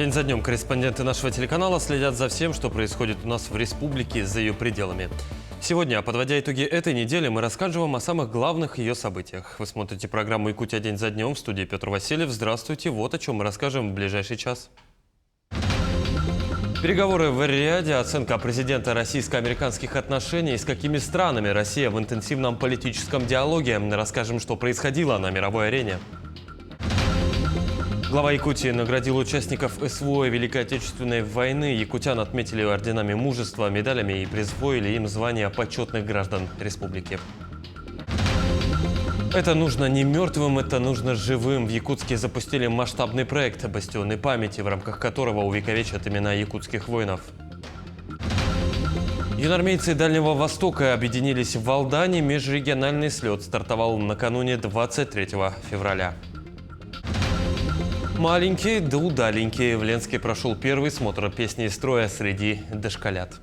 День за днем корреспонденты нашего телеканала следят за всем, что происходит у нас в республике и за ее пределами. Сегодня, подводя итоги этой недели, мы расскажем вам о самых главных ее событиях. Вы смотрите программу «Якутия. День за днем». В студии Петр Васильев. Здравствуйте. Вот о чем мы расскажем в ближайший час. Переговоры в Эр-Рияде, оценка президента российско-американских отношений, с какими странами Россия в интенсивном политическом диалоге. Расскажем, что происходило на мировой арене. Глава Якутии наградил участников СВО и Великой Отечественной войны. Якутян отметили орденами мужества, медалями и присвоили им звания почетных граждан республики. Это нужно не мертвым, это нужно живым. В Якутске запустили масштабный проект «Бастионы памяти», в рамках которого увековечат имена якутских воинов. Юнормейцы Дальнего Востока объединились в Алдане. Межрегиональный слет стартовал накануне 23 февраля. Маленькие да удаленькие. В Ленске прошел первый смотр песни из строя среди дошколят.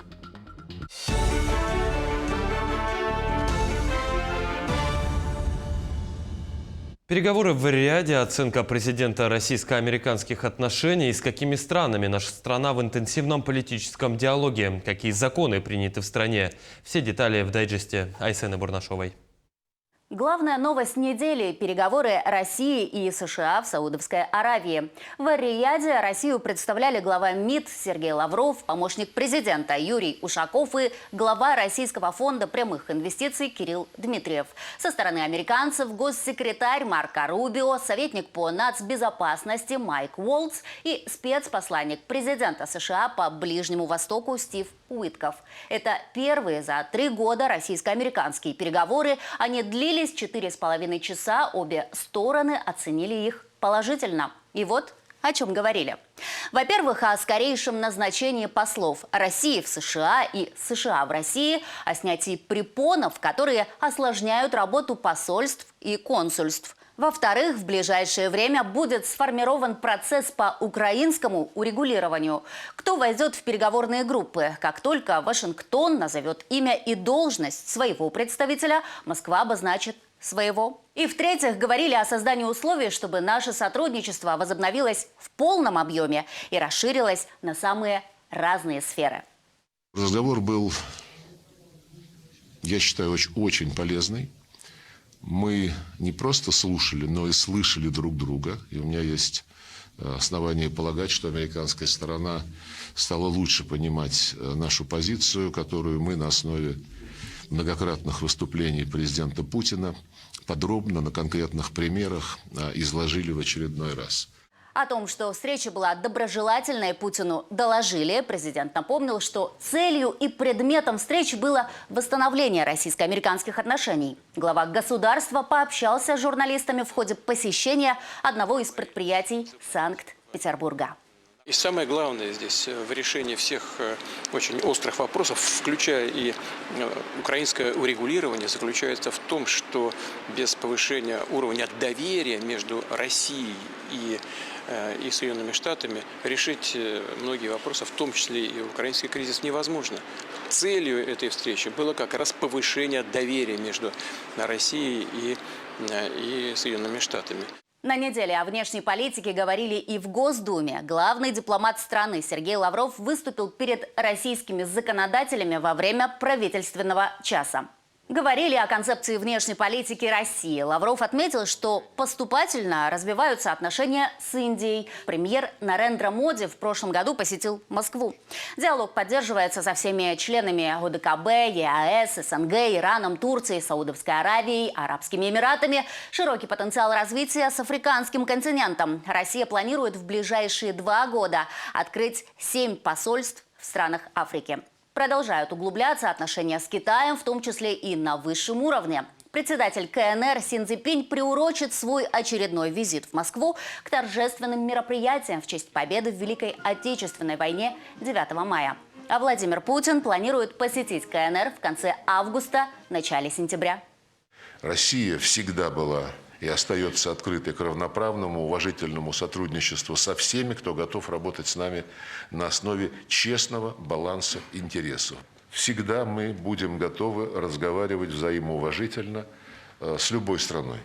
Переговоры в Эр-Рияде, оценка президента российско-американских отношений, с какими странами наша страна в интенсивном политическом диалоге, какие законы приняты в стране. Все детали в дайджесте Айсены Бурнашовой. Главная новость недели – переговоры России и США в Саудовской Аравии. В Эр-Рияде Россию представляли глава МИД Сергей Лавров, помощник президента Юрий Ушаков и глава Российского фонда прямых инвестиций Кирилл Дмитриев. Со стороны американцев госсекретарь Марко Рубио, советник по нацбезопасности Майк Уолтс и спецпосланник президента США по Ближнему Востоку Стив Уитков. Это первые за 3 года российско-американские переговоры. Они длились 4,5 часа, обе стороны оценили их положительно. И вот о чем говорили. Во-первых, о скорейшем назначении послов России в США и США в России, о снятии препонов, которые осложняют работу посольств и консульств. Во-вторых, в ближайшее время будет сформирован процесс по украинскому урегулированию. Кто войдет в переговорные группы? Как только Вашингтон назовет имя и должность своего представителя, Москва обозначит своего. И в-третьих, говорили о создании условий, чтобы наше сотрудничество возобновилось в полном объеме и расширилось на самые разные сферы. Разговор был, я считаю, очень полезный. Мы не просто слушали, но и слышали друг друга. И у меня есть основания полагать, что американская сторона стала лучше понимать нашу позицию, которую мы на основе многократных выступлений президента Путина подробно на конкретных примерах изложили в очередной раз. О том, что встреча была доброжелательной, Путину доложили. Президент напомнил, что целью и предметом встречи было восстановление российско-американских отношений. Глава государства пообщался с журналистами в ходе посещения одного из предприятий Санкт-Петербурга. И самое главное здесь в решении всех очень острых вопросов, включая и украинское урегулирование, заключается в том, что без повышения уровня доверия между Россией и Соединенными Штатами решить многие вопросы, в том числе и украинский кризис, невозможно. Целью этой встречи было как раз повышение доверия между Россией и Соединенными Штатами. На неделе о внешней политике говорили и в Госдуме. Главный дипломат страны Сергей Лавров выступил перед российскими законодателями во время правительственного часа. Говорили о концепции внешней политики России. Лавров отметил, что поступательно развиваются отношения с Индией. Премьер Нарендра Моди в прошлом году посетил Москву. Диалог поддерживается со всеми членами ОДКБ, ЕАЭС, СНГ, Ираном, Турцией, Саудовской Аравией, Арабскими Эмиратами. Широкий потенциал развития с африканским континентом. Россия планирует в ближайшие 2 года открыть 7 посольств в странах Африки. Продолжают углубляться отношения с Китаем, в том числе и на высшем уровне. Председатель КНР Си Цзиньпинь приурочит свой очередной визит в Москву к торжественным мероприятиям в честь победы в Великой Отечественной войне 9 мая. А Владимир Путин планирует посетить КНР в конце августа, начале сентября. Россия всегда была и остается открытой к равноправному, уважительному сотрудничеству со всеми, кто готов работать с нами на основе честного баланса интересов. Всегда мы будем готовы разговаривать взаимоуважительно с любой страной.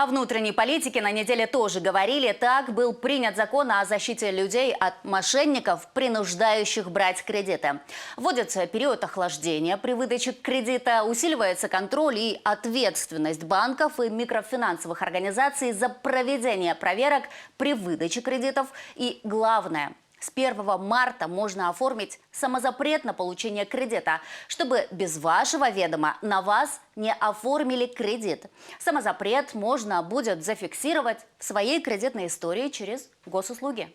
О внутренней политике на неделе тоже говорили. Так был принят закон о защите людей от мошенников, принуждающих брать кредиты. Вводится период охлаждения при выдаче кредита, усиливается контроль и ответственность банков и микрофинансовых организаций за проведение проверок при выдаче кредитов. И главное – с 1 марта можно оформить самозапрет на получение кредита, чтобы без вашего ведома на вас не оформили кредит. Самозапрет можно будет зафиксировать в своей кредитной истории через госуслуги.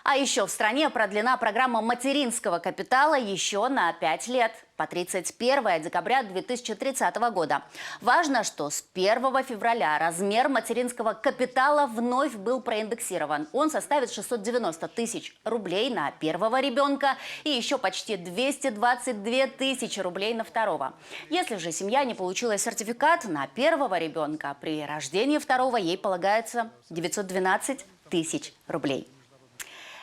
А еще в стране продлена программа материнского капитала еще на 5 лет, по 31 декабря 2030 года. Важно, что с 1 февраля размер материнского капитала вновь был проиндексирован. Он составит 690 тысяч рублей на первого ребенка и еще почти 222 тысячи рублей на второго. Если же семья не получила сертификат на первого ребенка, при рождении второго ей полагается 912 тысяч рублей.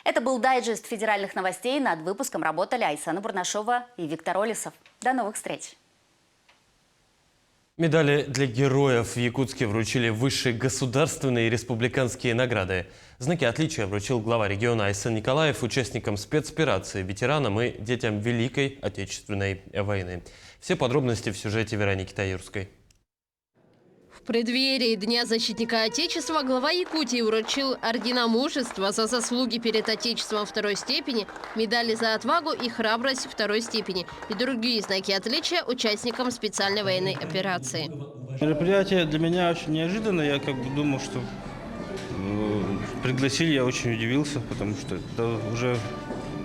Это был дайджест федеральных новостей. Над выпуском работали Айсана Бурнашова и Виктор Олесов. До новых встреч! Медали для героев в Якутске вручили высшие государственные и республиканские награды. Знаки отличия вручил глава региона Айсан Николаев участникам спецоперации, ветеранам и детям Великой Отечественной войны. Все подробности в сюжете Вероники Таюрской. В преддверии Дня защитника Отечества глава Якутии вручил ордена мужества за заслуги перед Отечеством второй степени, медали за отвагу и храбрость второй степени и другие знаки отличия участникам специальной военной операции. Мероприятие для меня очень неожиданное. Я думал, что пригласили, я очень удивился, потому что это уже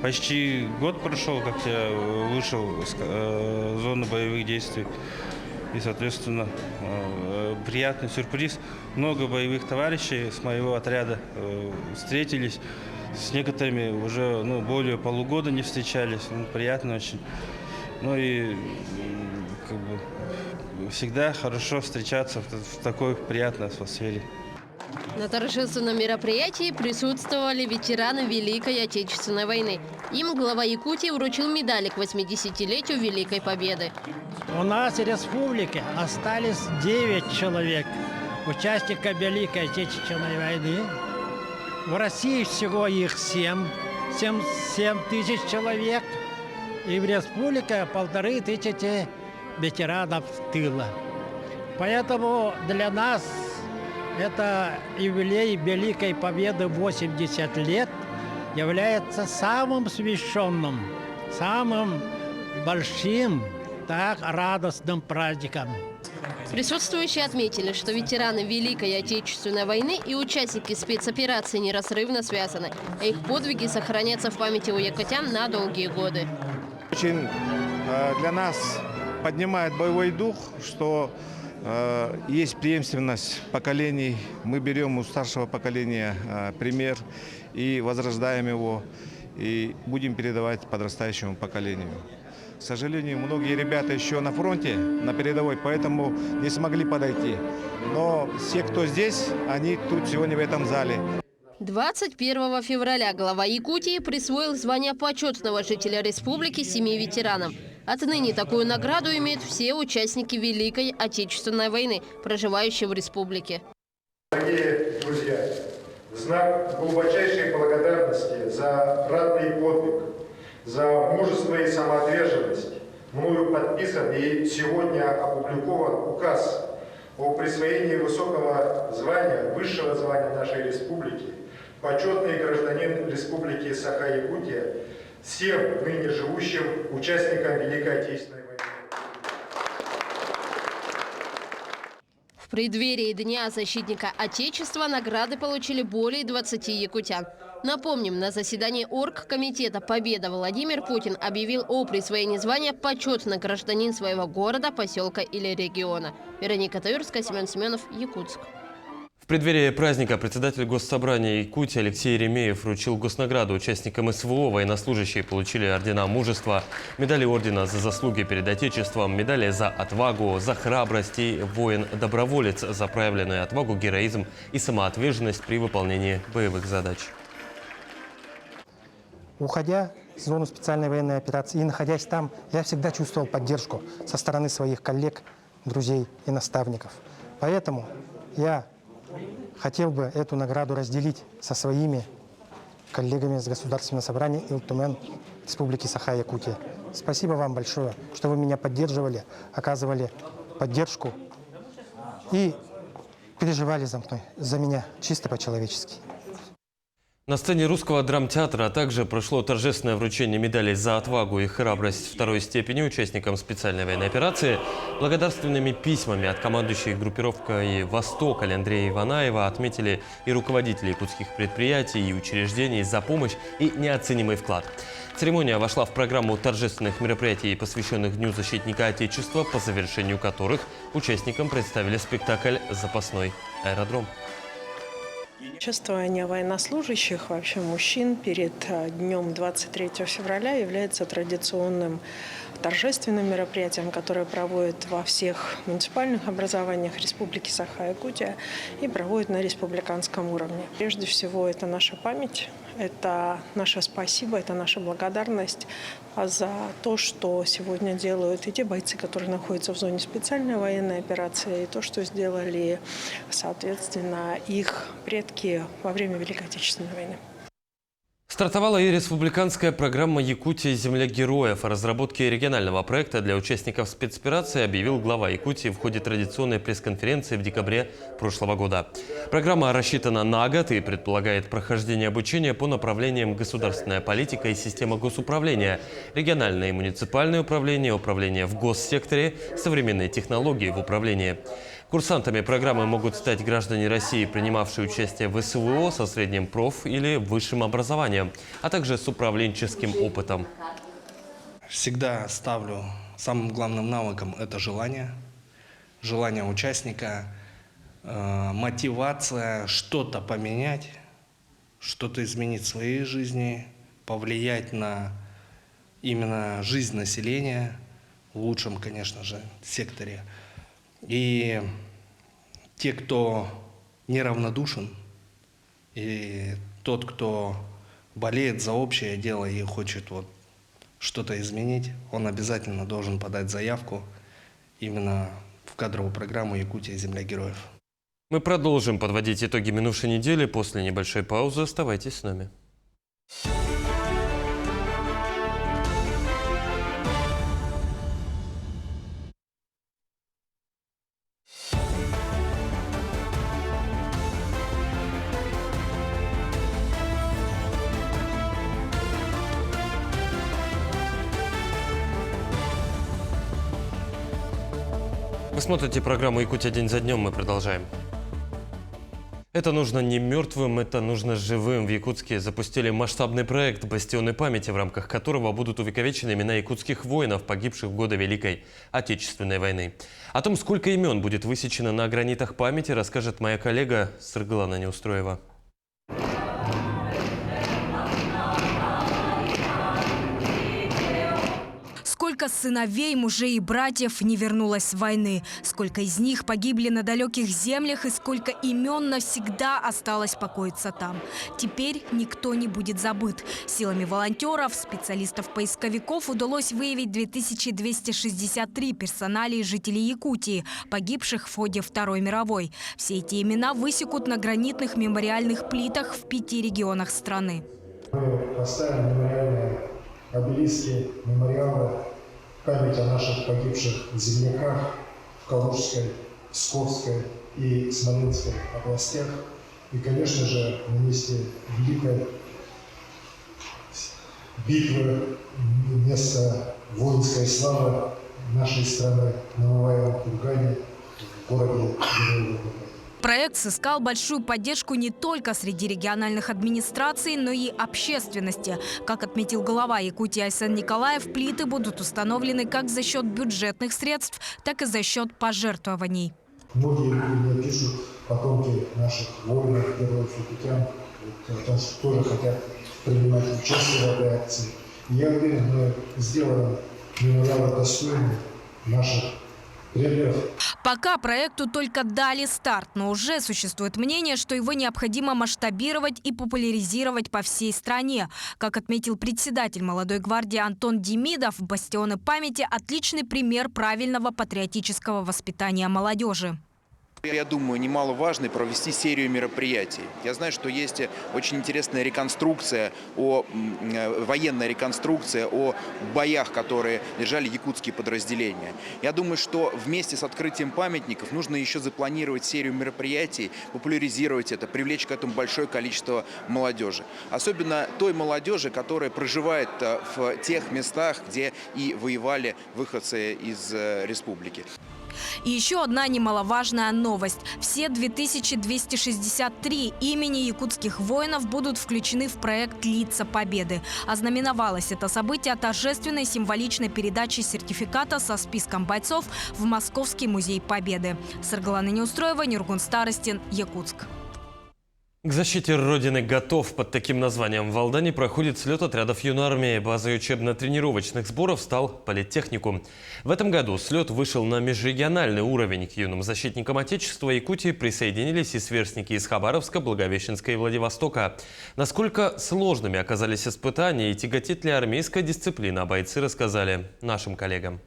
почти год прошел, как я вышел из зоны боевых действий. И, соответственно, приятный сюрприз. Много боевых товарищей с моего отряда встретились. С некоторыми уже более полугода не встречались. Приятно очень. И всегда хорошо встречаться в такой приятной атмосфере. На торжественном мероприятии присутствовали ветераны Великой Отечественной войны. Им глава Якутии вручил медали к 80-летию Великой Победы. У нас в республике остались 9 человек, участников Великой Отечественной войны. В России всего их 7 тысяч человек. И в республике 1500 ветеранов тыла. Поэтому для нас это юбилей Великой Победы 80 лет является самым священным, самым большим, радостным праздником. Присутствующие отметили, что ветераны Великой Отечественной войны и участники спецоперации неразрывно связаны, а их подвиги сохранятся в памяти у якутян на долгие годы. Очень для нас поднимает боевой дух, что есть преемственность поколений. Мы берем у старшего поколения пример и возрождаем его, и будем передавать подрастающему поколению. К сожалению, многие ребята еще на фронте, на передовой, поэтому не смогли подойти. Но все, кто здесь, они тут сегодня в этом зале. 21 февраля глава Якутии присвоил звание почетного жителя республики 7 ветеранам. Отныне такую награду имеют все участники Великой Отечественной войны, проживающие в республике. Дорогие друзья, в знак глубочайшей благодарности за ратный подвиг, за мужество и самоотверженность мною подписан и сегодня опубликован указ о присвоении высокого звания, высшего звания нашей республики, почетный гражданин Республики Саха-Якутия, всем ныне живущим участникам Великой Отечественной войны. В преддверии Дня защитника Отечества награды получили более 20 якутян. Напомним, на заседании Оргкомитета «Победа» Владимир Путин объявил о присвоении звания «Почетный гражданин своего города, поселка или региона». Вероника Таюрская, Семен Семенов, Якутск. В преддверии праздника председатель Госсобрания Якутии Алексей Еремеев вручил госнаграду участникам СВО. Военнослужащие получили ордена мужества, медали ордена за заслуги перед Отечеством, медали за отвагу, за храбрость и воин-доброволец за проявленную отвагу, героизм и самоотверженность при выполнении боевых задач. Уходя в зону специальной военной операции и находясь там, я всегда чувствовал поддержку со стороны своих коллег, друзей и наставников. Поэтому я хотел бы эту награду разделить со своими коллегами с Государственного собрания Илтумен Республики Саха-Якутия. Спасибо вам большое, что вы меня поддерживали, оказывали поддержку и переживали за меня чисто по-человечески. На сцене Русского драмтеатра также прошло торжественное вручение медалей за отвагу и храбрость второй степени участникам специальной военной операции. Благодарственными письмами от командующей группировкой «Восток» Андрея Иванаева отметили и руководители якутских предприятий и учреждений за помощь и неоценимый вклад. Церемония вошла в программу торжественных мероприятий, посвященных Дню защитника Отечества, по завершению которых участникам представили спектакль «Запасной аэродром». Чествование военнослужащих, вообще мужчин, перед днем 23 февраля является традиционным торжественным мероприятием, которое проводят во всех муниципальных образованиях Республики Саха-Якутия и проводят на республиканском уровне. Прежде всего, это наша память, это наше спасибо, это наша благодарность за то, что сегодня делают и те бойцы, которые находятся в зоне специальной военной операции, и то, что сделали, соответственно, их предки во время Великой Отечественной войны. Стартовала и республиканская программа «Якутия. Земля героев». О разработке регионального проекта для участников спецоперации объявил глава Якутии в ходе традиционной пресс-конференции в декабре прошлого года. Программа рассчитана на год и предполагает прохождение обучения по направлениям государственная политика и система госуправления, региональное и муниципальное управление, управление в госсекторе, современные технологии в управлении. Курсантами программы могут стать граждане России, принимавшие участие в СВО со средним проф- или высшим образованием, а также с управленческим опытом. Всегда ставлю самым главным навыком – это желание. Желание участника, мотивация что-то поменять, что-то изменить в своей жизни, повлиять на именно жизнь населения, в лучшем, конечно же, секторе. И те, кто неравнодушен, и тот, кто болеет за общее дело и хочет что-то изменить, он обязательно должен подать заявку именно в кадровую программу «Якутия. Земля героев». Мы продолжим подводить итоги минувшей недели. После небольшой паузы оставайтесь с нами. Вы смотрите программу «Якутия. День за днем». Мы продолжаем. Это нужно не мертвым, это нужно живым. В Якутске запустили масштабный проект «Бастионы памяти», в рамках которого будут увековечены имена якутских воинов, погибших в годы Великой Отечественной войны. О том, сколько имен будет высечено на гранитах памяти, расскажет моя коллега Сырглана Неустроева. Сколько сыновей, мужей и братьев не вернулось с войны, сколько из них погибли на далеких землях и сколько имен навсегда осталось покоиться там. Теперь никто не будет забыт. Силами волонтеров, специалистов-поисковиков удалось выявить 2263 персоналии жителей Якутии, погибших в ходе Второй мировой. Все эти имена высекут на гранитных мемориальных плитах в 5 регионах страны. Мы поставим мемориальные обелиски, мемориалы, память о наших погибших земляках в Калужской, Псковской и Смоленской областях. И, конечно же, на месте великой битвы, место воинской славы нашей страны на Мамаевом кургане в городе Героев. Проект сыскал большую поддержку не только среди региональных администраций, но и общественности. Как отметил глава Якутии Айсен Николаев, плиты будут установлены как за счет бюджетных средств, так и за счет пожертвований. Многие люди мне пишут, потомки наших воинов, героев якутян, тоже хотят принимать участие в этой акции. И я уверен, мы сделаем мемориалы достойные наших предков. Пока проекту только дали старт, но уже существует мнение, что его необходимо масштабировать и популяризировать по всей стране. Как отметил председатель молодой гвардии Антон Демидов, бастионы памяти – отличный пример правильного патриотического воспитания молодежи. Я думаю, немаловажно провести серию мероприятий. Я знаю, что есть очень интересная реконструкция, военная реконструкция о боях, которые держали якутские подразделения. Я думаю, что вместе с открытием памятников нужно еще запланировать серию мероприятий, популяризировать это, привлечь к этому большое количество молодежи. Особенно той молодежи, которая проживает в тех местах, где и воевали выходцы из республики. И еще одна немаловажная новость. Все 2263 имени якутских воинов будут включены в проект «Лица Победы». Ознаменовалось это событие торжественной символичной передачей сертификата со списком бойцов в Московский музей Победы. Саргалана Неустроева, Нюргун Старостин, Якутск. К защите Родины готов. Под таким названием в Алдане проходит слет отрядов юной армии. Базой учебно-тренировочных сборов стал политтехникум. В этом году слет вышел на межрегиональный уровень. К юным защитникам Отечества Якутии присоединились и сверстники из Хабаровска, Благовещенска и Владивостока. Насколько сложными оказались испытания и тяготит ли армейская дисциплина, бойцы рассказали нашим коллегам.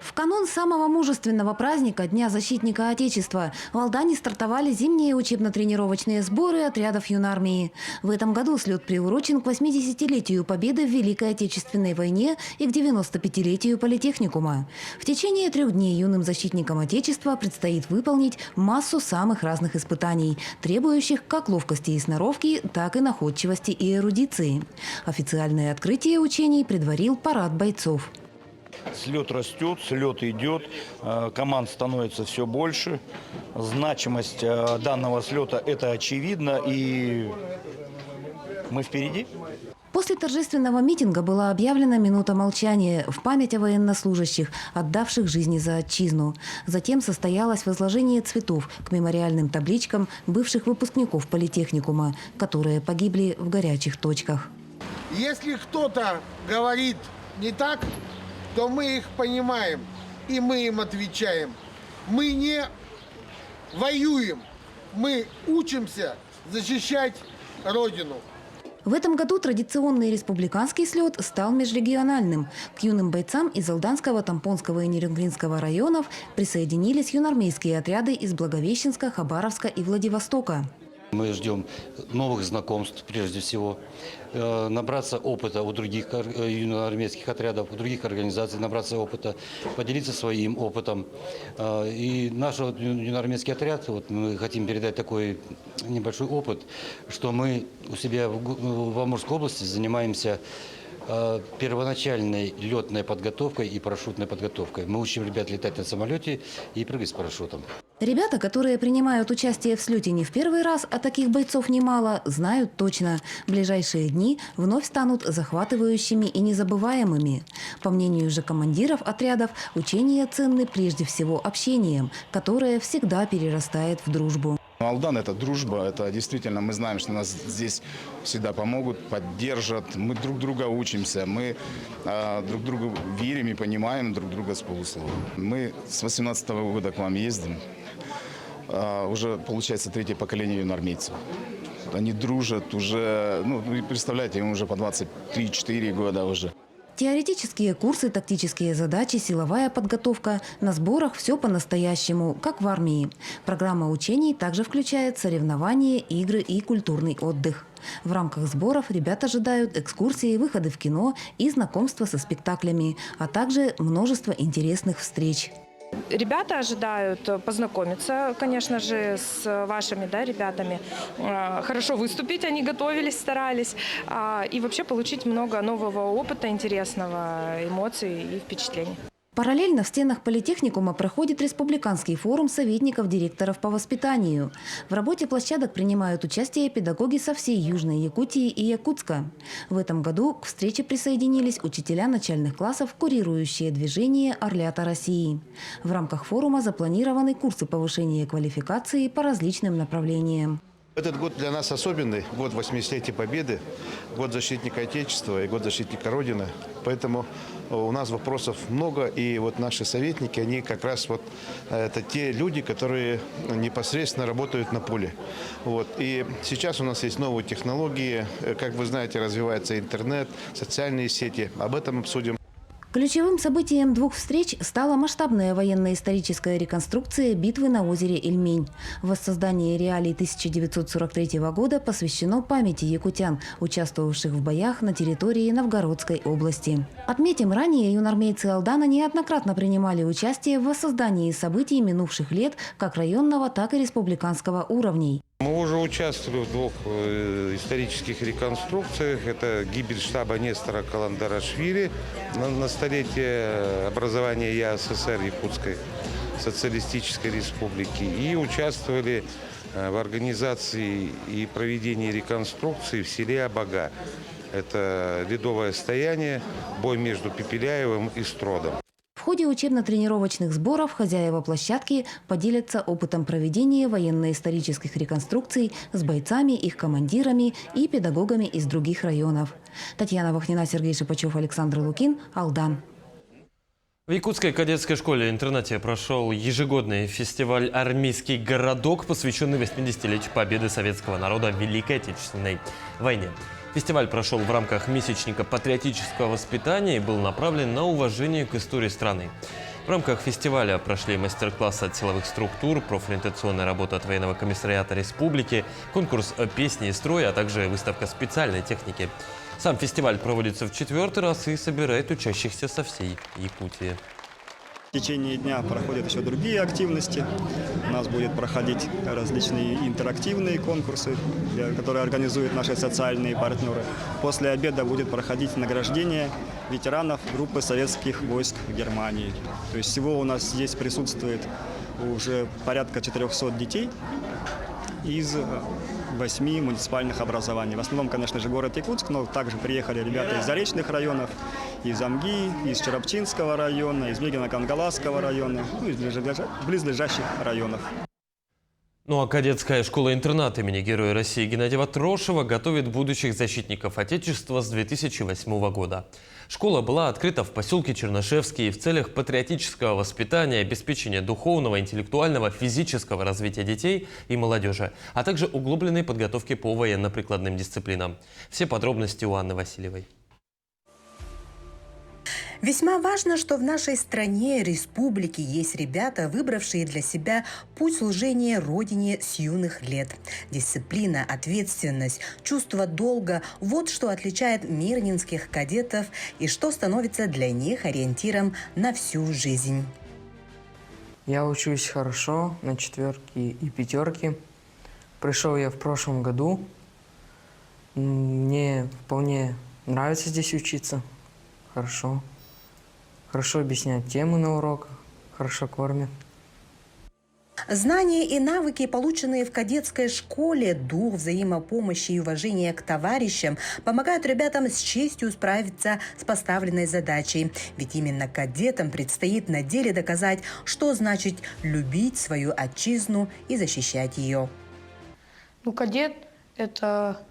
В канун самого мужественного праздника Дня защитника Отечества в Алдане стартовали зимние учебно-тренировочные сборы отрядов юнармии. В этом году слет приурочен к 80-летию Победы в Великой Отечественной войне и к 95-летию политехникума. В течение 3 дней юным защитникам Отечества предстоит выполнить массу самых разных испытаний, требующих как ловкости и сноровки, так и находчивости и эрудиции. Официальное открытие учений предварил парад бойцов. Слет растет, слет идет, команд становится все больше. Значимость данного слета – это очевидно, и мы впереди. После торжественного митинга была объявлена минута молчания в память о военнослужащих, отдавших жизни за отчизну. Затем состоялось возложение цветов к мемориальным табличкам бывших выпускников политехникума, которые погибли в горячих точках. Если кто-то говорит не так, то мы их понимаем, и мы им отвечаем. Мы не воюем, мы учимся защищать Родину. В этом году традиционный республиканский слет стал межрегиональным. К юным бойцам из Алданского, Тампонского и Нерюнгринского районов присоединились юнармейские отряды из Благовещенска, Хабаровска и Владивостока. Мы ждем новых знакомств, прежде всего, набраться опыта у других армейских отрядов, у других организаций, набраться опыта, поделиться своим опытом. И наш юноармейский отряд, мы хотим передать такой небольшой опыт, что мы у себя в Амурской области занимаемся первоначальной летной подготовкой и парашютной подготовкой. Мы учим ребят летать на самолете и прыгать с парашютом. Ребята, которые принимают участие в слете не в первый раз, а таких бойцов немало, знают точно. Ближайшие дни вновь станут захватывающими и незабываемыми. По мнению же командиров отрядов, учения ценны прежде всего общением, которое всегда перерастает в дружбу. Алдан – это дружба, это действительно мы знаем, что нас здесь всегда помогут, поддержат, мы друг друга учимся, мы друг другу верим и понимаем друг друга с полуслова. Мы с 18-го года к вам ездим, уже получается 3-е поколение юнармейцев. Они дружат уже, вы представляете, им уже по 23-4 года уже. Теоретические курсы, тактические задачи, силовая подготовка. На сборах все по-настоящему, как в армии. Программа учений также включает соревнования, игры и культурный отдых. В рамках сборов ребят ожидают экскурсии, выходы в кино и знакомства со спектаклями, а также множество интересных встреч. Ребята ожидают познакомиться, конечно же, с вашими ребятами. Хорошо выступить, они готовились, старались. И вообще получить много нового опыта, интересного, эмоций и впечатлений. Параллельно в стенах политехникума проходит республиканский форум советников директоров по воспитанию. В работе площадок принимают участие педагоги со всей Южной Якутии и Якутска. В этом году к встрече присоединились учителя начальных классов, курирующие движение «Орлята России». В рамках форума запланированы курсы повышения квалификации по различным направлениям. Этот год для нас особенный, год 80-летия Победы, год защитника Отечества и год защитника Родины. Поэтому у нас вопросов много, и наши советники, они как раз это те люди, которые непосредственно работают на поле. И сейчас у нас есть новые технологии, как вы знаете, развивается интернет, социальные сети. Об этом обсудим. Ключевым событием двух встреч стала масштабная военно-историческая реконструкция битвы на озере Ильмень. Воссоздание реалий 1943 года посвящено памяти якутян, участвовавших в боях на территории Новгородской области. Отметим, ранее юнармейцы Алдана неоднократно принимали участие в воссоздании событий минувших лет как районного, так и республиканского уровней. Мы уже участвовали в двух исторических реконструкциях. Это гибель штаба Нестора Каландарашвили на столетие образования ЯССР Якутской социалистической республики. И участвовали в организации и проведении реконструкции в селе Абага. Это ледовое стояние, бой между Пепеляевым и Стродом. В ходе учебно-тренировочных сборов хозяева площадки поделятся опытом проведения военно-исторических реконструкций с бойцами, их командирами и педагогами из других районов. Татьяна Вахнина, Сергей Шипачев, Александр Лукин, Алдан. В Якутской кадетской школе-интернате прошел ежегодный фестиваль «Армейский городок», посвященный 80-летию победы советского народа в Великой Отечественной войне. Фестиваль прошел в рамках месячника патриотического воспитания и был направлен на уважение к истории страны. В рамках фестиваля прошли мастер-классы от силовых структур, профориентационная работа от военного комиссариата республики, конкурс песни и строя, а также выставка специальной техники. Сам фестиваль проводится в 4-й раз и собирает учащихся со всей Якутии. В течение дня проходят еще другие активности. У нас будет проходить различные интерактивные конкурсы, которые организуют наши социальные партнеры. После обеда будет проходить награждение ветеранов группы советских войск в Германии. То есть всего у нас здесь присутствует уже порядка 400 детей из 8 муниципальных образований. В основном, конечно же, город Якутск, но также приехали ребята из заречных районов, из Амги, из Черопчинского района, из Мегино-Кангаласского района, ну и из близлежащих районов. Ну а кадетская школа-интернат имени Героя России Геннадия Ватрушева готовит будущих защитников Отечества с 2008 года. Школа была открыта в поселке Чернышевский в целях патриотического воспитания, обеспечения духовного, интеллектуального, физического развития детей и молодежи, а также углубленной подготовки по военно-прикладным дисциплинам. Все подробности у Анны Васильевой. Весьма важно, что в нашей стране, республике, есть ребята, выбравшие для себя путь служения Родине с юных лет. Дисциплина, ответственность, чувство долга – вот что отличает мирнинских кадетов и что становится для них ориентиром на всю жизнь. Я учусь хорошо, на 4 и 5. Пришел я в прошлом году. Мне вполне нравится здесь учиться. Хорошо. Хорошо объясняют темы на уроках, хорошо кормят. Знания и навыки, полученные в кадетской школе, дух взаимопомощи и уважения к товарищам, помогают ребятам с честью справиться с поставленной задачей. Ведь именно кадетам предстоит на деле доказать, что значит любить свою отчизну и защищать ее. Кадет – это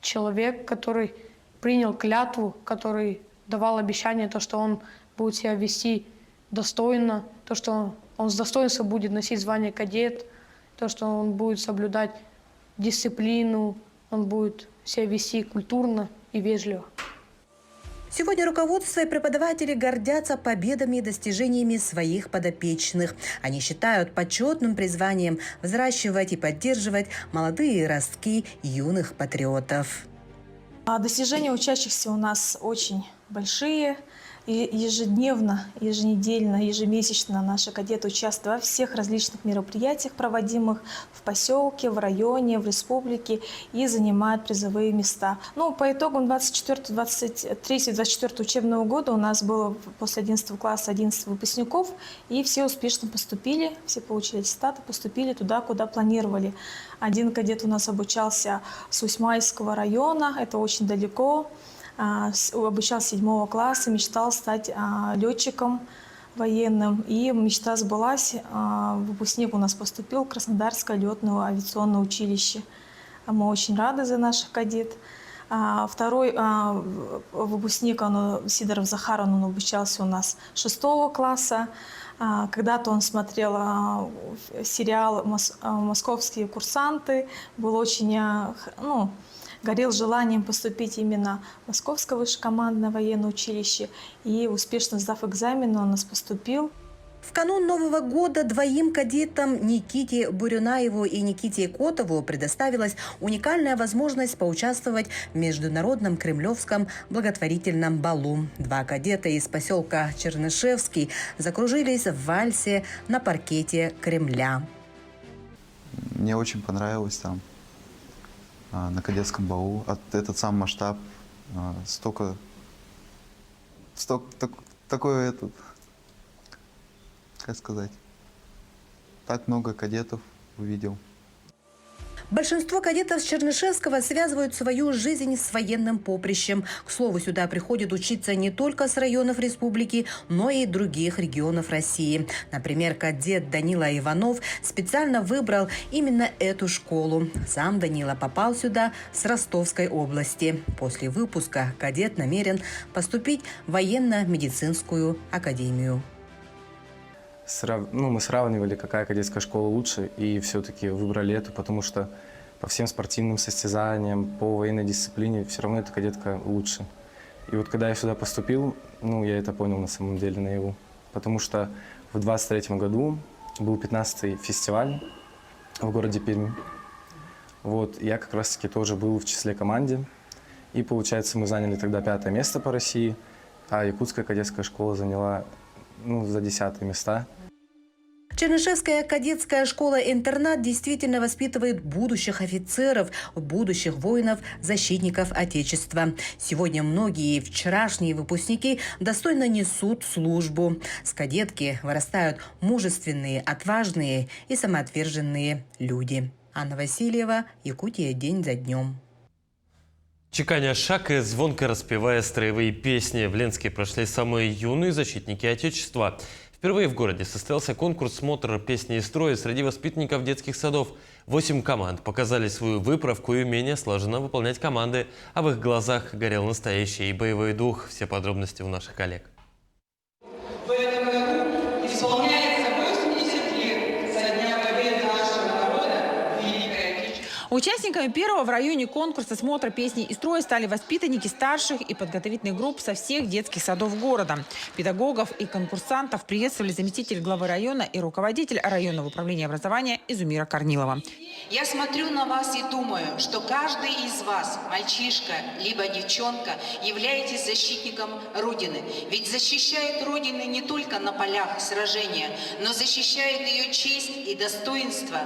человек, который принял клятву, который давал обещание, то, что он будет себя вести достойно, то, что он с достоинством будет носить звание кадет, то, что он будет соблюдать дисциплину, он будет себя вести культурно и вежливо. Сегодня руководство и преподаватели гордятся победами и достижениями своих подопечных. Они считают почетным призванием взращивать и поддерживать молодые ростки юных патриотов. Достижения учащихся у нас очень большие. И ежедневно, еженедельно, ежемесячно наши кадеты участвуют во всех различных мероприятиях, проводимых в поселке, в районе, в республике, и занимают призовые места. По итогам 23-24 учебного года у нас было после 11 класса 11 выпускников, и все успешно поступили, все получили аттестаты, поступили туда, куда планировали. Один кадет у нас обучался с Усмайского района, это очень далеко. Обучался 7 класса, мечтал стать летчиком военным. И мечта сбылась. Выпускник у нас поступил в Краснодарское летное авиационное училище. Мы очень рады за наших кадет. Второй выпускник, Сидоров Захар, он обучался у нас 6 класса. Когда-то он смотрел сериал «Московские курсанты», был очень, горел желанием поступить именно в Московское высшекомандное военное училище. И успешно сдав экзамен, он у нас поступил. В канун Нового года двоим кадетам Никите Бурюнаеву и Никите Котову предоставилась уникальная возможность поучаствовать в международном кремлевском благотворительном балу. Два кадета из поселка Чернышевский закружились в вальсе на паркете Кремля. Мне очень понравилось там, на кадетском балу. Этот сам масштаб, как сказать, так много кадетов увидел. Большинство кадетов с Чернышевского связывают свою жизнь с военным поприщем. К слову, сюда приходят учиться не только с районов республики, но и других регионов России. Например, кадет Данила Иванов специально выбрал именно эту школу. Сам Данила попал сюда с Ростовской области. После выпуска кадет намерен поступить в военно-медицинскую академию. Мы сравнивали, какая кадетская школа лучше, и все-таки выбрали эту, потому что по всем спортивным состязаниям, по военной дисциплине все равно эта кадетка лучше. И вот когда я сюда поступил, я это понял на самом деле наяву, потому что в 23-м году был 15-й фестиваль в городе Перми. Я как раз-таки тоже был в числе команды, и получается мы заняли тогда 5-е место по России, а якутская кадетская школа заняла за 10-е места. Чернышевская кадетская школа-интернат действительно воспитывает будущих офицеров, будущих воинов, защитников Отечества. Сегодня многие вчерашние выпускники достойно несут службу. С кадетки вырастают мужественные, отважные и самоотверженные люди. Анна Васильева, Якутия день за днем. Чеканя шаг и звонко распевая строевые песни, в Ленске прошли самые юные защитники Отечества. Впервые в городе состоялся конкурс «Смотр песни и строя» среди воспитанников детских садов. 8 команд показали свою выправку и умение слаженно выполнять команды, а в их глазах горел настоящий боевой дух. Все подробности у наших коллег. В этом году исполняется 80 лет со дня победы нашего народа в Великой Отечественной. Участниками первого в районе конкурса «Смотра песни и строя» стали воспитанники старших и подготовительных групп со всех детских садов города. Педагогов и конкурсантов приветствовали заместитель главы района и руководитель районного управления образования Изумира Корнилова. Я смотрю на вас и думаю, что каждый из вас, мальчишка либо девчонка, являетесь защитником Родины. Ведь защищает Родину не только на полях сражения, но защищает ее честь и достоинство,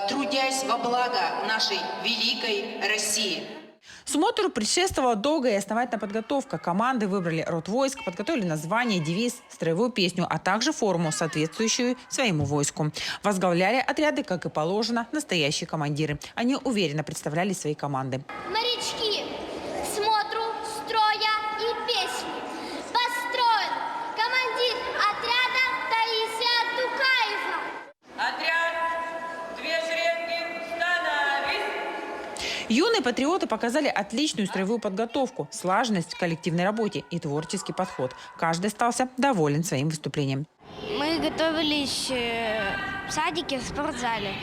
трудясь во благо нашей великой России. Смотру предшествовала долгая и основательная подготовка. Команды выбрали род войск, подготовили название, девиз, строевую песню, а также форму, соответствующую своему войску. Возглавляли отряды, как и положено, настоящие командиры. Они уверенно представляли свои команды. Морячки, смотру, строя и песни. Построен командир отряда Таисия Тукаева. Отряд, две шеренги, становись. Юные патриоты показали отличную строевую подготовку, слаженность в коллективной работе и творческий подход. Каждый остался доволен своим выступлением. Мы готовились в садике, в спортзале.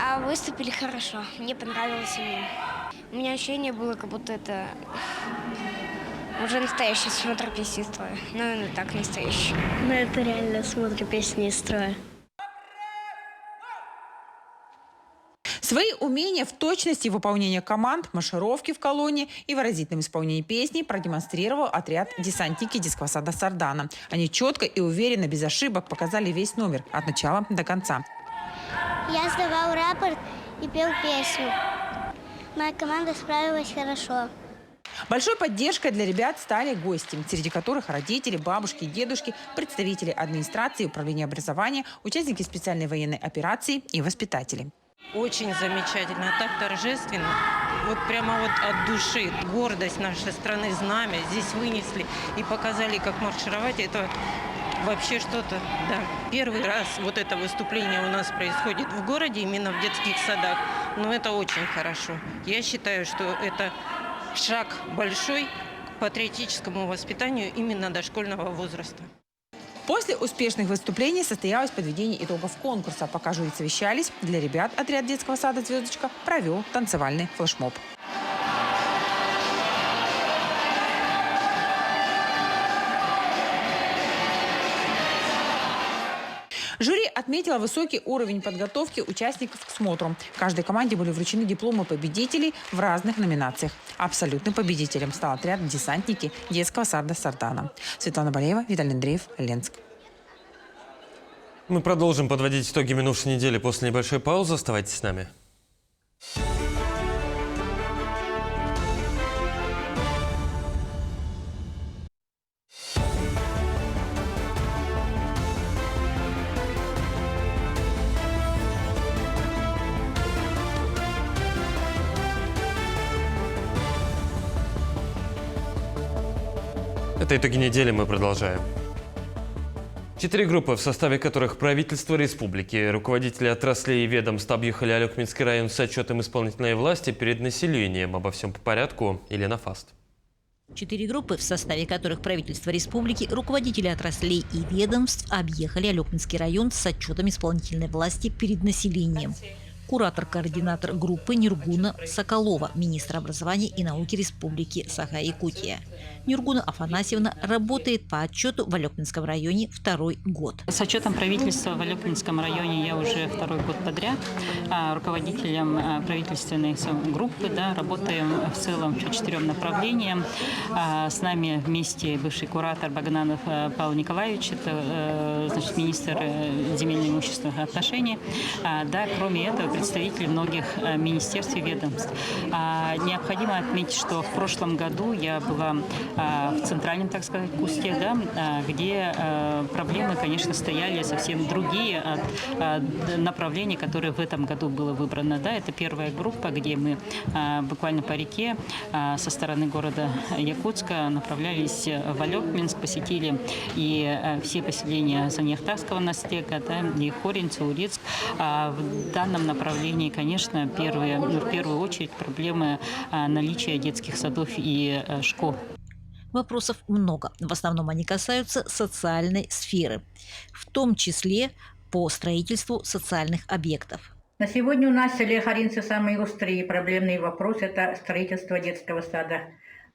А выступили хорошо. Мне понравилось именно. У меня ощущение было, как будто это уже настоящий смотр песни и строя. Ну, так настоящий. Ну, это реально смотр песни и строя. Свои умения в точности выполнения команд, маршировки в колонне и выразительном исполнении песни продемонстрировал отряд десантники детского сада «Сардана». Они четко и уверенно, без ошибок показали весь номер от начала до конца. Я сдавал рапорт и пел песню. Моя команда справилась хорошо. Большой поддержкой для ребят стали гости, среди которых родители, бабушки, дедушки, представители администрации, управления образования, участники специальной военной операции и воспитатели. Очень замечательно, так торжественно, вот прямо вот от души. Гордость нашей страны, знамя здесь вынесли и показали, как маршировать. Это вообще что-то, да. Первый раз вот это выступление у нас происходит в городе, именно в детских садах. но это очень хорошо. Я считаю, что это шаг большой к патриотическому воспитанию именно дошкольного возраста. После успешных выступлений состоялось подведение итогов конкурса. Пока жюри совещались, для ребят отряд детского сада «Звездочка» провел танцевальный флешмоб. Жюри отметило высокий уровень подготовки участников к смотру. Каждой команде были вручены дипломы победителей в разных номинациях. Абсолютным победителем стал отряд «Десантники» детского сада «Сардана». Светлана Болеева, Виталий Андреев, Ленск. Мы продолжим подводить итоги минувшей недели после небольшой паузы. Оставайтесь с нами. Это итоги недели, мы продолжаем. 4 группы, в составе которых правительство республики, руководители отраслей и ведомств объехали Алекминский район с отчетом исполнительной власти перед населением. Обо всем по порядку. Елена Фаст. 4 группы, в составе которых правительство республики, руководители отраслей и ведомств объехали Алекминский район с отчетом исполнительной власти перед населением. Куратор-координатор группы Нюргуна Соколова, министр образования и науки Республики Саха-Якутия. Нюргуна Афанасьевна работает по отчету в Алекминском районе 2-й год. С отчетом правительства в Алекминском районе я уже 2-й год подряд. Руководителем правительственной группы, работаем в целом по 4 направлениям. С нами вместе бывший куратор Богданов Павел Николаевич, это министр земельных и имущественных отношений. Кроме этого, представители многих министерств и ведомств. Необходимо отметить, что в прошлом году я была в центральном, так сказать, куске, где проблемы, конечно, стояли совсем другие от направлений, которые в этом году было выбрано. Это первая группа, где мы буквально по реке со стороны города Якутска направлялись в Алекминск, посетили и все поселения Заньяхтарского настега, и Хоринцы, Урицк. В данном направлении, конечно, в первую очередь проблемы наличия детских садов и школ. Вопросов много. В основном они касаются социальной сферы, в том числе по строительству социальных объектов. На сегодня у нас в селе Хоринцы самый острый и проблемный вопрос – это строительство детского сада.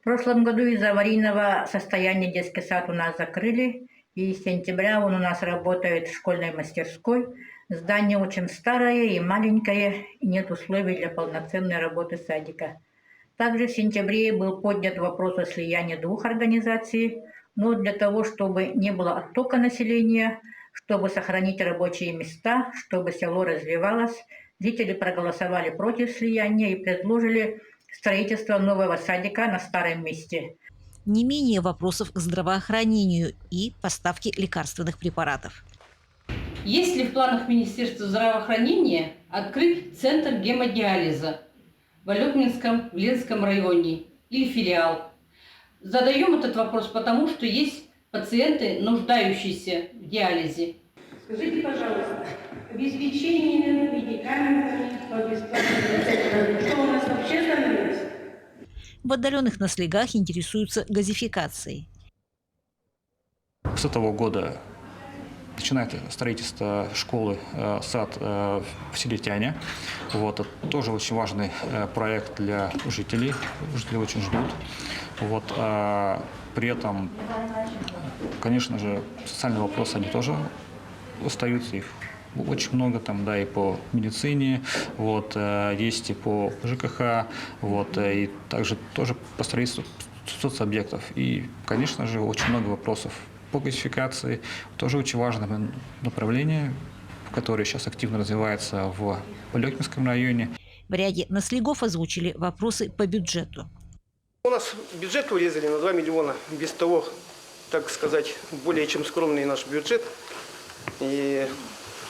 В прошлом году из-за аварийного состояния детский сад у нас закрыли, и с сентября он у нас работает в школьной мастерской. Здание очень старое и маленькое, и нет условий для полноценной работы садика. Также в сентябре был поднят вопрос о слиянии 2 организаций, но для того, чтобы не было оттока населения, чтобы сохранить рабочие места, чтобы село развивалось, жители проголосовали против слияния и предложили строительство нового садика на старом месте. Не менее вопросов к здравоохранению и поставке лекарственных препаратов. Есть ли в планах Министерства здравоохранения открыть центр гемодиализа в Алекминском, в Ленском районе или филиал? Задаем этот вопрос, потому что есть пациенты, нуждающиеся в диализе. Скажите, пожалуйста, обеспечение медикаментами по бесплатному, что у нас вообще становится? В отдаленных наслегах интересуются газификацией. С этого года начинает строительство школы, сад в селе Тяня. Это тоже очень важный проект для жителей. Жители очень ждут. При этом, конечно же, социальные вопросы, они тоже остаются. Их очень много и по медицине, есть и по ЖКХ, и также тоже по строительству соцобъектов. И, конечно же, очень много вопросов по газификации. Тоже очень важное направление, которое сейчас активно развивается в Алекминском районе. В ряде наслегов озвучили вопросы по бюджету. У нас бюджет урезали на 2 миллиона. Без того, так сказать, более чем скромный наш бюджет. И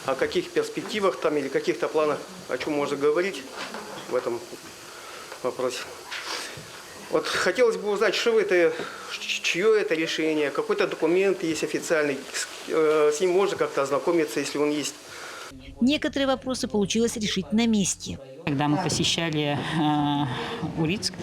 о каких перспективах или каких-то планах, о чем можно говорить в этом вопросе. Хотелось бы узнать, чье это решение, какой-то документ есть официальный, с ним можно как-то ознакомиться, если он есть. Некоторые вопросы получилось решить на месте. Когда мы посещали Урицк,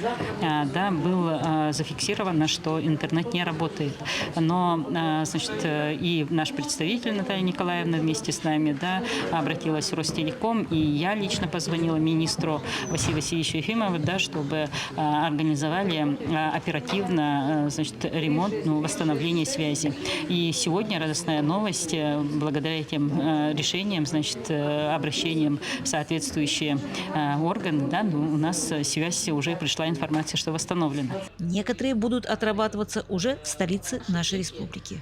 да, было зафиксировано, что интернет не работает. Но, значит, и наш представитель Наталья Николаевна вместе с нами, да, обратилась в Ростелеком, и я лично позвонила министру Василию Васильевичу Ефимову, да, чтобы организовали оперативно, значит, ремонт, восстановление связи. И сегодня радостная новость, благодаря этим решениям, значит, обращением в соответствующие органы, да, у нас связь уже пришла информация, что восстановлена. Некоторые будут отрабатываться уже в столице нашей республики.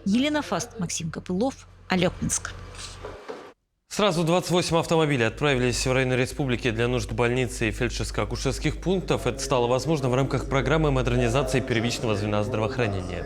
Елена Фаст, Максим Копылов, Алепинск. Сразу 28 автомобилей отправились в районы республики для нужд больницы и фельдшерско-акушерских пунктов. Это стало возможно в рамках программы модернизации первичного звена здравоохранения.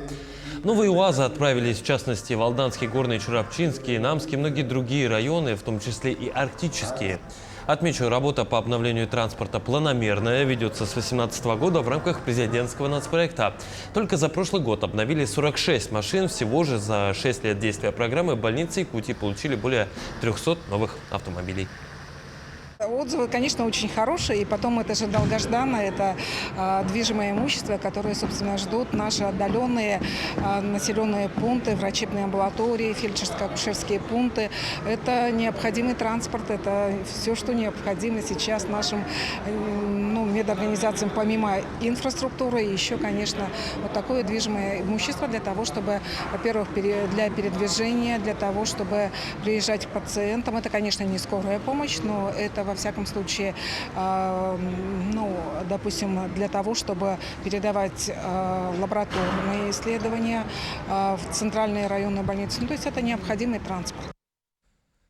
Новые УАЗы отправились, в частности, в Алданский, Горный, Чурапчинский, Намский и многие другие районы, в том числе и арктические. Отмечу, работа по обновлению транспорта планомерная, ведется с 2018 года в рамках президентского нацпроекта. Только за прошлый год обновили 46 машин. Всего же за 6 лет действия программы больницы Якутии получили более 300 новых автомобилей. Отзывы, конечно, очень хорошие, и потом это же долгожданно, это движимое имущество, которое, собственно, ждут наши отдаленные населенные пункты, врачебные амбулатории, фельдшерско-акушерские пункты. Это необходимый транспорт, это все, что необходимо сейчас нашим медорганизациям, помимо инфраструктуры, еще, конечно, вот такое движимое имущество для того, чтобы, во-первых, для передвижения, для того, чтобы приезжать к пациентам. Это, конечно, не скорая помощь, но это, во всяком случае, допустим, для того, чтобы передавать лабораторные исследования в центральные районные больницы. То есть это необходимый транспорт.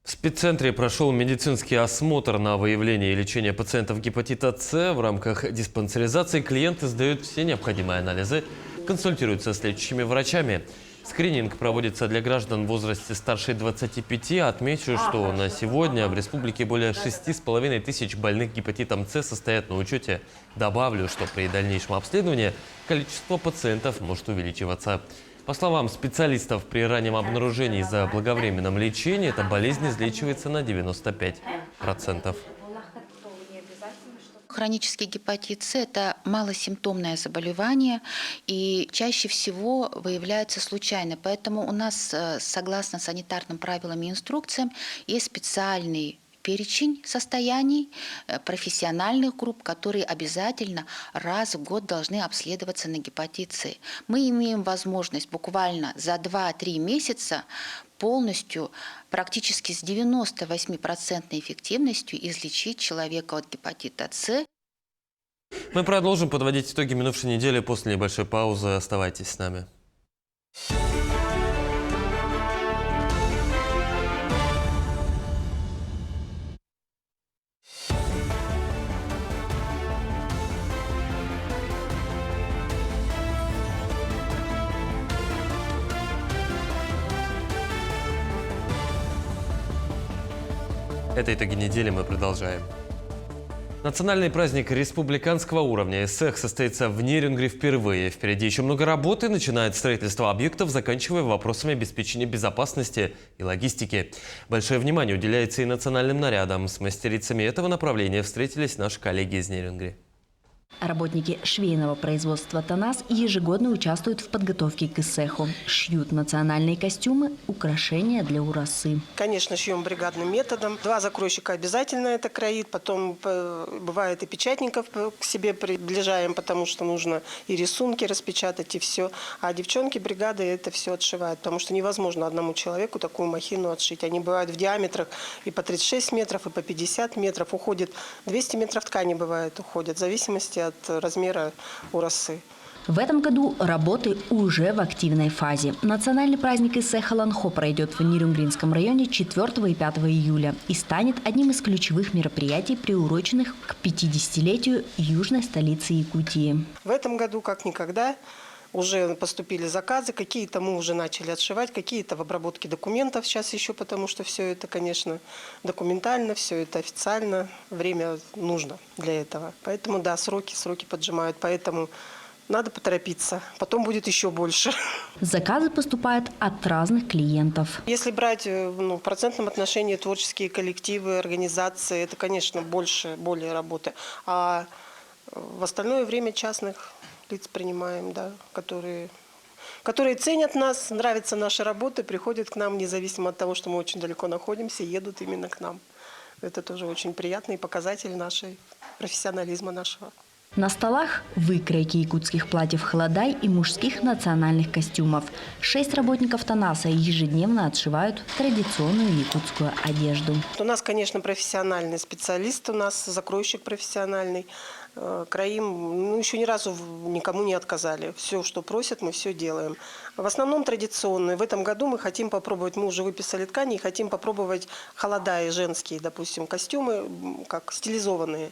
В спеццентре прошел медицинский осмотр на выявление и лечение пациентов гепатита С. В рамках диспансеризации клиенты сдают все необходимые анализы, консультируются с лечащими врачами. Скрининг проводится для граждан в возрасте старше 25. Отмечу, что на сегодня в республике более 6,5 тысяч больных гепатитом С состоят на учете. Добавлю, что при дальнейшем обследовании количество пациентов может увеличиваться. По словам специалистов, при раннем обнаружении и заблаговременном лечении эта болезнь излечивается на 95%. Хронический гепатит С – это малосимптомное заболевание и чаще всего выявляется случайно. Поэтому у нас, согласно санитарным правилам и инструкциям, есть специальный перечень состояний профессиональных групп, которые обязательно раз в год должны обследоваться на гепатит С. Мы имеем возможность буквально за 2-3 месяца полностью, практически с 98% эффективностью излечить человека от гепатита С. Мы продолжим подводить итоги минувшей недели после небольшой паузы. Оставайтесь с нами. Это итоги недели, мы продолжаем. Национальный праздник республиканского уровня ЭСЭХ состоится в Нерюнгри впервые. Впереди еще много работы, начиная от строительства объектов, заканчивая вопросами обеспечения безопасности и логистики. Большое внимание уделяется и национальным нарядам. С мастерицами этого направления встретились наши коллеги из Нерюнгри. Работники швейного производства «Танас» ежегодно участвуют в подготовке к ЭСЭХу. Шьют национальные костюмы, украшения для урасы. Конечно, шьем бригадным методом. 2 закройщика обязательно это кроит. Потом бывает и печатников к себе приближаем, потому что нужно и рисунки распечатать, и все. А девчонки бригады это все отшивают, потому что невозможно одному человеку такую махину отшить. Они бывают в диаметрах и по 36 метров, и по 50 метров. Уходит 200 метров ткани бывает, уходит в зависимости от размера урасы. В этом году работы уже в активной фазе. Национальный праздник ЭСЭХ Ланхо пройдет в Нерюнгринском районе 4 и 5 июля и станет одним из ключевых мероприятий, приуроченных к 50-летию южной столицы Якутии. В этом году, как никогда, уже поступили заказы, какие-то мы уже начали отшивать, какие-то в обработке документов сейчас еще, потому что все это, конечно, документально, все это официально, время нужно для этого. Поэтому, да, сроки поджимают, поэтому Надо поторопиться, потом будет еще больше. Заказы поступают от разных клиентов. Если брать в процентном отношении творческие коллективы, организации, это, конечно, более работы. А в остальное время частных лиц принимаем, да, которые ценят нас, нравятся наши работы, приходят к нам, независимо от того, что мы очень далеко находимся, едут именно к нам. Это тоже очень приятный показатель нашей профессионализма нашего. На столах выкройки якутских платьев «Холодай» и мужских национальных костюмов. 6 работников ТАНАСа ежедневно отшивают традиционную якутскую одежду. У нас, конечно, профессиональный специалист, у нас закройщик профессиональный. Краим, еще ни разу никому не отказали. Все, что просят, мы все делаем. В основном традиционные. В этом году мы хотим попробовать, мы уже выписали ткани, и хотим попробовать холодаи женские, допустим, костюмы, как стилизованные.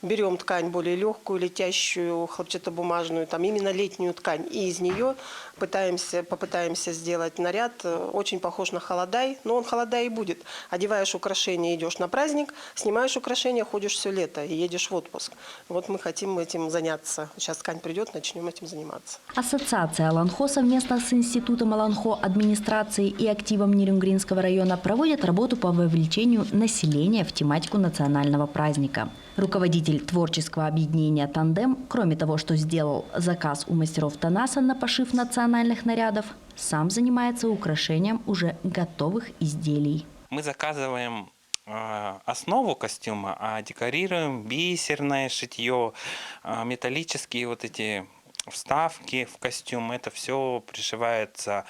Берем ткань более легкую, летящую, хлопчатобумажную, там именно летнюю ткань. И из нее попытаемся сделать наряд, очень похож на холодай, но он холодай и будет. Одеваешь украшения, идешь на праздник, снимаешь украшения, ходишь все лето и едешь в отпуск. Вот мы хотим этим заняться. Сейчас ткань придет, начнем этим заниматься. Ассоциация Аланхо совместно с Институтом Аланхо администрации и активом Нерюнгринского района проводят работу по вовлечению населения в тематику национального праздника. Руководитель творческого объединения «Тандем», кроме того, что сделал заказ у мастеров ТАНАСа на пошив национальных нарядов, сам занимается украшением уже готовых изделий. Мы заказываем основу костюма, а декорируем бисерное шитье, металлические вот эти вставки в костюм. Это все пришивается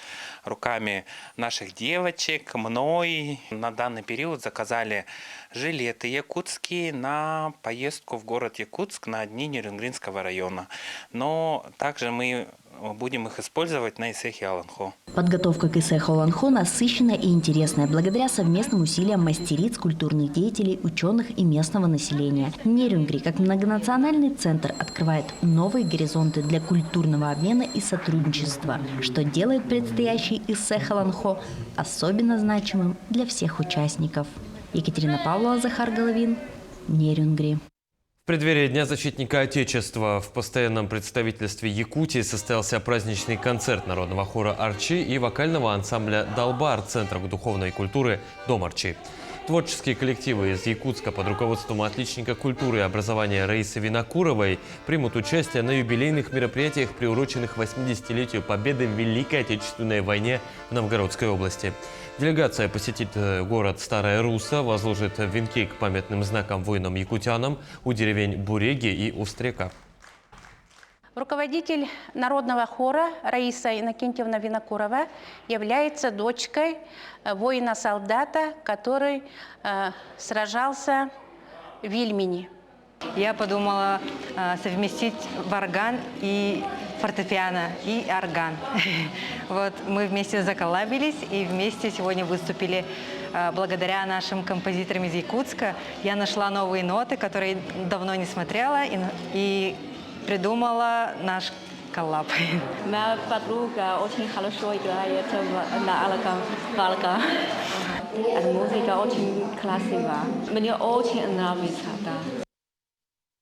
руками наших девочек, мной. На данный период заказали жилеты якутские на поездку в город Якутск на дни Нерюнгринского района. Но также мы будем их использовать на Исехе Аланхо. Подготовка к Исеху Аланхо насыщенная и интересная благодаря совместным усилиям мастериц, культурных деятелей, ученых и местного населения. Нерюнгри, как многонациональный центр, открывает новые горизонты для культурного обмена и сотрудничества, что делает предстоящий Исех Аланхо особенно значимым для всех участников. Екатерина Павлова, Захар Головин, Нерюнгри. В преддверии Дня защитника Отечества в постоянном представительстве Якутии состоялся праздничный концерт народного хора «Арчи» и вокального ансамбля «Далбар» Центра духовной культуры «Дом Арчи». Творческие коллективы из Якутска под руководством отличника культуры и образования Раисы Винокуровой примут участие на юбилейных мероприятиях, приуроченных 80-летию победы в Великой Отечественной войне в Новгородской области. Делегация посетит город Старая Руса, возложит венки к памятным знакам воинам-якутянам у деревень Буреги и Устрека. Руководитель народного хора Раиса Иннокентьевна Винокурова является дочкой воина-солдата, который сражался в Вильмине. Я подумала совместить варган и фортепиано, и орган. Вот мы вместе заколлабились и вместе сегодня выступили. Благодаря нашим композиторам из Якутска я нашла новые ноты, которые давно не смотрела, и придумала наш коллаб. Моя подруга очень хорошо играет на алакам. Музыка очень красивая. Мне очень нравится. Да.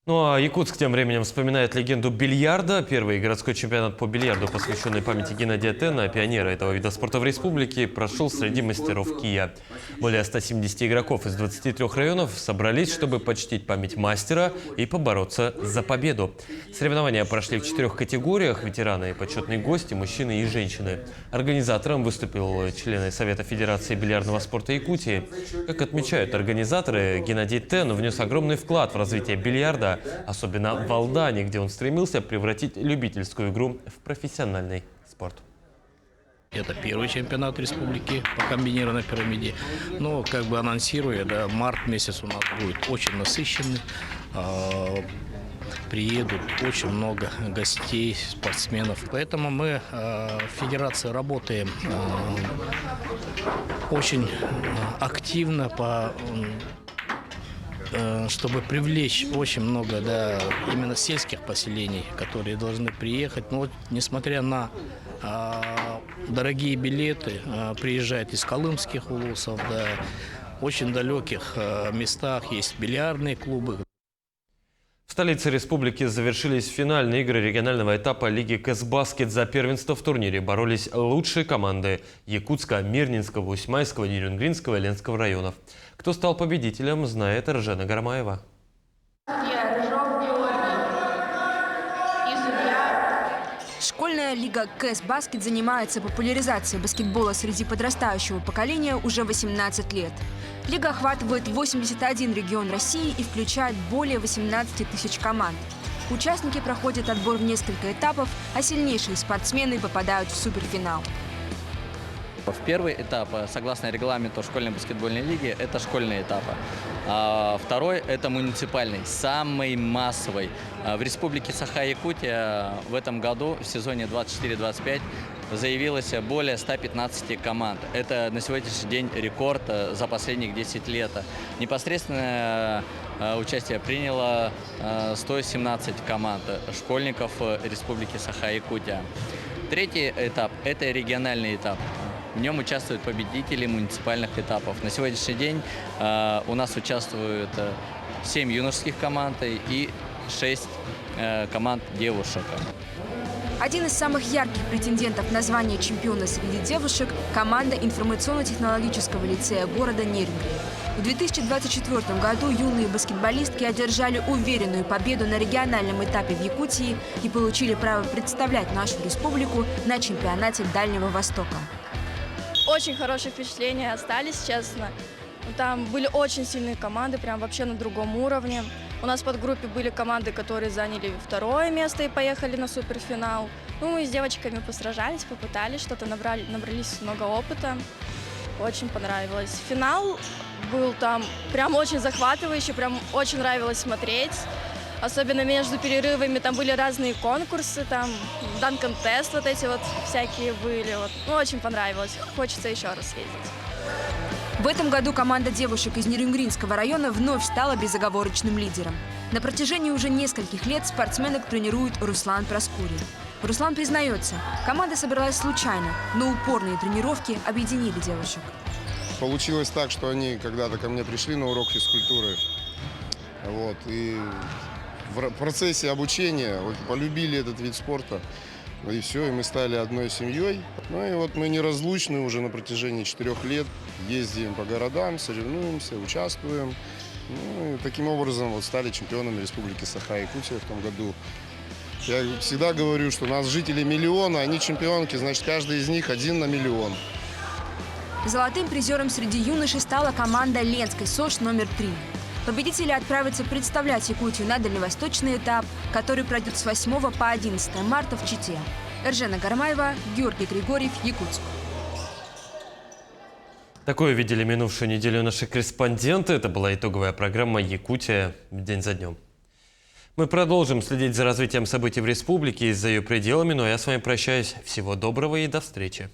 Ну а Якутск тем временем вспоминает легенду бильярда. Первый городской чемпионат по бильярду, посвященный памяти Геннадия Тена, пионера этого вида спорта в республике, прошел среди мастеров Кия. Более 170 игроков из 23 районов собрались, чтобы почтить память мастера и побороться за победу. Соревнования прошли в 4 категориях: ветераны, почетные гости, мужчины и женщины. Организатором выступил член Совета Федерации бильярдного спорта Якутии. Как отмечают организаторы, Геннадий Тен внес огромный вклад в развитие бильярда, особенно в Алдане, где он стремился превратить любительскую игру в профессиональный спорт. Это первый чемпионат республики по комбинированной пирамиде. Но, как бы анонсируя, да, март месяц у нас будет очень насыщенный. Приедут очень много гостей, спортсменов. Поэтому мы в федерации работаем очень активно чтобы привлечь очень много, да, именно сельских поселений, которые должны приехать. Но вот, несмотря на дорогие билеты, приезжают из колымских улусов, да, очень далеких местах есть бильярдные клубы. В столице республики завершились финальные игры регионального этапа Лиги Кэсбаскет. За первенство в турнире боролись лучшие команды Якутска, Мирнинского, Усьмайского, Нерюнгринского и Ленского районов. Кто стал победителем, знает Ржена Гармаева. Школьная лига Кэсбаскет занимается популяризацией баскетбола среди подрастающего поколения уже 18 лет. Лига охватывает 81 регион России и включает более 18 тысяч команд. Участники проходят отбор в несколько этапов, а сильнейшие спортсмены попадают в суперфинал. В первый этап, согласно регламенту школьной баскетбольной лиги, это школьные этапы. А второй – это муниципальный, самый массовый. В республике Саха-Якутия в этом году, в сезоне 24-25, заявилось более 115 команд. Это на сегодняшний день рекорд за последних 10 лет. Непосредственное участие приняло 117 команд школьников республики Саха-Якутия. Третий этап – это региональный этап. В нем участвуют победители муниципальных этапов. На сегодняшний день у нас участвуют 7 юношеских команд и 6 команд девушек. Один из самых ярких претендентов на звание чемпиона среди девушек – команда информационно-технологического лицея города Нерюнгри. В 2024 году юные баскетболистки одержали уверенную победу на региональном этапе в Якутии и получили право представлять нашу республику на чемпионате Дальнего Востока. Очень хорошие впечатления остались, честно. Там были очень сильные команды, прям вообще на другом уровне. У нас в подгруппе были команды, которые заняли 2-е место и поехали на суперфинал. Ну, мы с девочками посражались, попытались, что-то набрались много опыта. Очень понравилось. Финал был там прям очень захватывающий, прям очень нравилось смотреть. Особенно между перерывами там были разные конкурсы, там дан-контест вот эти вот всякие были. Вот. Ну, очень понравилось, хочется еще раз съездить. В этом году команда девушек из Нерюнгринского района вновь стала безоговорочным лидером. На протяжении уже нескольких лет спортсменок тренирует Руслан Проскурин. Руслан признается, команда собралась случайно, но упорные тренировки объединили девушек. Получилось так, что они когда-то ко мне пришли на урок физкультуры. Вот, и в процессе обучения полюбили этот вид спорта. И все, и мы стали одной семьей. Ну и вот мы неразлучны уже на протяжении 4 лет. Ездим по городам, соревнуемся, участвуем. Ну и таким образом вот стали чемпионами Республики Саха-Якутия в том году. Я всегда говорю, что у нас жителей миллиона, они чемпионки, значит, каждый из них 1 на миллион. Золотым призером среди юношей стала команда Ленской СОЖ номер 3. Победители отправятся представлять Якутию на дальневосточный этап, который пройдет с 8 по 11 марта в Чите. Ржена Гармаева, Георгий Григорьев, Якутск. Такое видели минувшую неделю наши корреспонденты. Это была итоговая программа «Якутия. День за днем». Мы продолжим следить за развитием событий в республике и за ее пределами. Ну а я с вами прощаюсь. Всего доброго и до встречи.